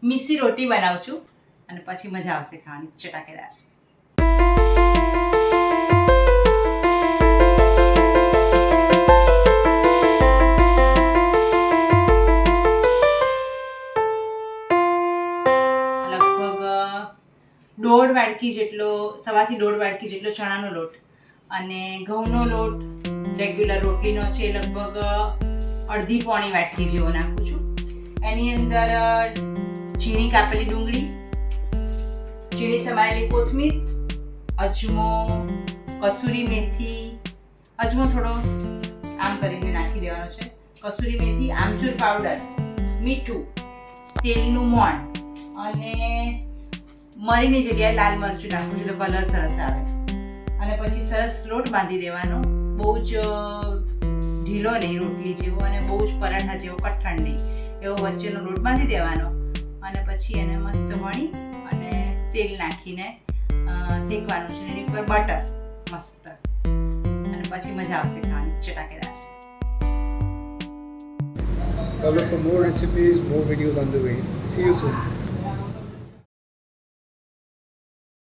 મિસ્સી રોટી બનાવું છું અને પછી મજા આવશે ખાવાની ચટાકેદાર. દોઢ વાટકી જેટલો, સવાથી દોઢ વાટકી જેટલો ચણાનો લોટ અને ઘઉંનો લોટ રેગ્યુલર રોટલીનો છે લગભગ અડધી પોણી વાટકી જેવો નાખું છું. એની અંદર ઝીણી કાપેલી ડુંગળી, ઝીણી સમારેલી કોથમીર, અજમો, કસૂરી મેથી, અજમો થોડો આમ કરીને નાખી દેવાનો છે, કસૂરી મેથી, આમચૂર પાવડર, મીઠું, તેલનું મોણ અને મરીની જગ્યાએ લાલ મરચું નાખું છું એટલે કલર સરસ આવે. અને પછી સરસ લોટ બાંધી દેવાનો, બહુ જ ઢીલો નહીં રોટલી જેવો અને બહુ જ પરાઠા જેવો કઠણ નહીં, એવો વચ્ચેનો લોટ બાંધી દેવાનો અને પછી એને મસ્ત વણી અને તેલ નાખીને શેકવાનું છે. એની ઉપર બટર મસ્ત અને પછી મજા આવશે ખાવાની ચટાકેદાર. Follow for more recipes, more videos on the way. See you soon.